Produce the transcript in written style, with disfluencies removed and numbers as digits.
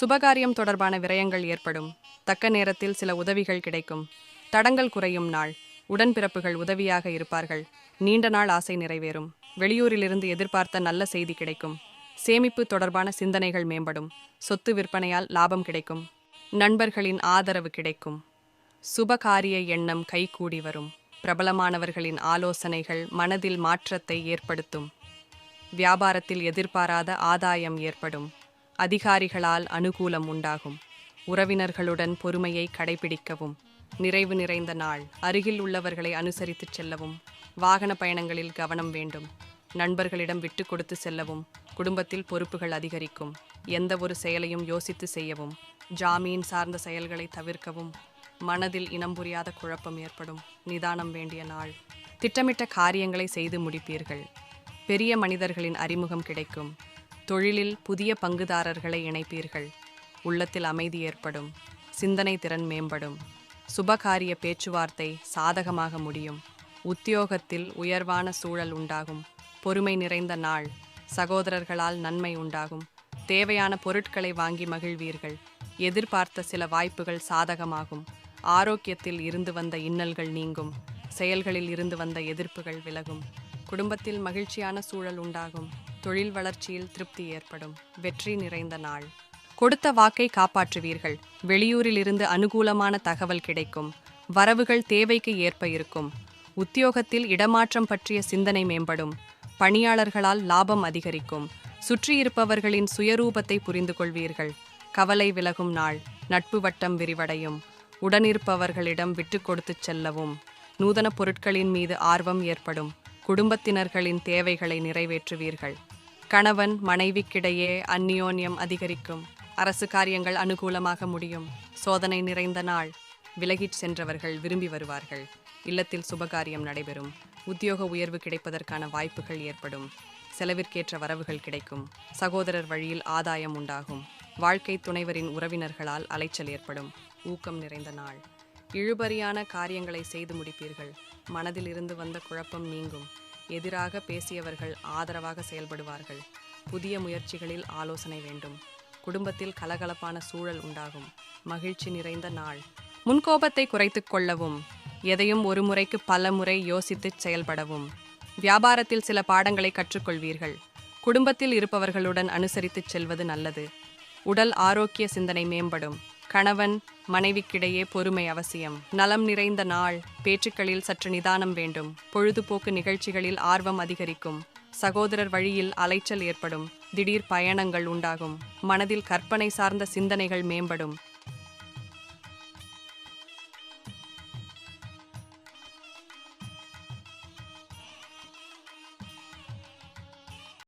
சுபகாரியம் தொடர்பான விரயங்கள் ஏற்படும். தக்க நேரத்தில் சில உதவிகள் கிடைக்கும். தடங்கள் குறையும் நாள். உடன்பிறப்புகள் உதவியாக இருப்பார்கள். நீண்ட நாள் ஆசை நிறைவேறும். வெளியூரிலிருந்து எதிர்பார்த்த நல்ல செய்தி கிடைக்கும். சேமிப்பு தொடர்பான சிந்தனைகள் மேம்படும். சொத்து விற்பனையால் லாபம் கிடைக்கும். நண்பர்களின் ஆதரவு கிடைக்கும். சுபகாரிய எண்ணம் கைகூடி வரும். பிரபலமானவர்களின் ஆலோசனைகள் மனதில் மாற்றத்தை ஏற்படுத்தும். வியாபாரத்தில் எதிர்பாராத ஆதாயம் ஏற்படும். அதிகாரிகளால் அனுகூலம் உண்டாகும். உறவினர்களுடன் பொறுமையை கடைபிடிக்கவும். நிறைவு நிறைந்த நாள். அருகில் உள்ளவர்களை அனுசரித்துச் செல்லவும். வாகன பயணங்களில் கவனம் வேண்டும். நண்பர்களிடம் விட்டு கொடுத்து செல்லவும். குடும்பத்தில் பொறுப்புகள் அதிகரிக்கும். எந்த ஒரு செயலையும் யோசித்து செய்யவும். ஜாமீன் சார்ந்த செயல்களை தவிர்க்கவும். மனதில் இனம் புரியாத குழப்பம் ஏற்படும். நிதானம் வேண்டிய நாள். திட்டமிட்ட காரியங்களை செய்து முடிப்பீர்கள். பெரிய மனிதர்களின் அறிமுகம் கிடைக்கும். தொழிலில் புதிய பங்குதாரர்களை இணைப்பீர்கள். உள்ளத்தில் அமைதி ஏற்படும். சிந்தனை திறன் மேம்படும். சுபகாரிய பேச்சுவார்த்தை சாதகமாக முடியும். உத்தியோகத்தில் உயர்வான சூழல் உண்டாகும். பொறுமை நிறைந்த நாள். சகோதரர்களால் நன்மை உண்டாகும். தேவையான பொருட்களை வாங்கி மகிழ்வீர்கள். எதிர்பார்த்த சில வாய்ப்புகள் சாதகமாகும். ஆரோக்கியத்தில் இருந்து வந்த இன்னல்கள் நீங்கும். செயல்களில் இருந்து வந்த எதிர்ப்புகள் விலகும். குடும்பத்தில் மகிழ்ச்சியான சூழல் உண்டாகும். தொழில் வளர்ச்சியில் திருப்தி ஏற்படும். வெற்றி நிறைந்த நாள். கொடுத்த வாக்கை காப்பாற்றுவீர்கள். வெளியூரில் இருந்து அனுகூலமான தகவல் கிடைக்கும். வரவுகள் தேவைக்கு ஏற்ப இருக்கும். உத்தியோகத்தில் இடமாற்றம் பற்றிய சிந்தனை மேம்படும். பணியாளர்களால் லாபம் அதிகரிக்கும். சுற்றியிருப்பவர்களின் சுயரூபத்தை புரிந்து கொள்வீர்கள். கவலை விலகும் நாள். நட்பு வட்டம் விரிவடையும். உடனிருப்பவர்களிடம் விட்டு கொடுத்து செல்லவும். நூதன பொருட்களின் மீது ஆர்வம் ஏற்படும். குடும்பத்தினர்களின் தேவைகளை நிறைவேற்றுவீர்கள். கணவன் மனைவிக்கிடையே அந்நியோன்யம் அதிகரிக்கும். அரசு காரியங்கள் அனுகூலமாக முடியும். சோதனை நிறைந்த நாள். விலகிச் சென்றவர்கள் விரும்பி வருவார்கள். இல்லத்தில் சுபகாரியம் நடைபெறும். உத்தியோக உயர்வு கிடைப்பதற்கான வாய்ப்புகள் ஏற்படும். செலவிற்கேற்ற வரவுகள் கிடைக்கும். சகோதரர் வழியில் ஆதாயம் உண்டாகும். வாழ்க்கை துணைவரின் உறவினர்களால் அலைச்சல் ஏற்படும். ஊக்கம் நிறைந்த நாள். இழுபறியான காரியங்களை செய்து முடிப்பீர்கள். மனதில் இருந்து வந்த குழப்பம் நீங்கும். எதிராக பேசியவர்கள் ஆதரவாக செயல்படுவார்கள். புதிய முயற்சிகளில் ஆலோசனை வேண்டும். குடும்பத்தில் கலகலப்பான சூழல் உண்டாகும். மகிழ்ச்சி நிறைந்த நாள். முன்கோபத்தை குறைத்து கொள்ளவும். எதையும் ஒரு முறைக்கு பல முறை யோசித்துச் செயல்படவும். வியாபாரத்தில் சில பாடங்களை கற்றுக்கொள்வீர்கள். குடும்பத்தில் இருப்பவர்களுடன் அனுசரித்துச் செல்வது நல்லது. உடல் ஆரோக்கிய சிந்தனை மேம்படும். கணவன் மனைவிக்கிடையே பொறுமை அவசியம். நலம் நிறைந்த நாள். பேச்சுக்களில் சற்று நிதானம் வேண்டும். பொழுதுபோக்கு நிகழ்ச்சிகளில் ஆர்வம் அதிகரிக்கும். சகோதரர் வழியில் அலைச்சல் ஏற்படும். திடீர் பயணங்கள் உண்டாகும். மனதில் கற்பனை சார்ந்த சிந்தனைகள் மேம்படும்.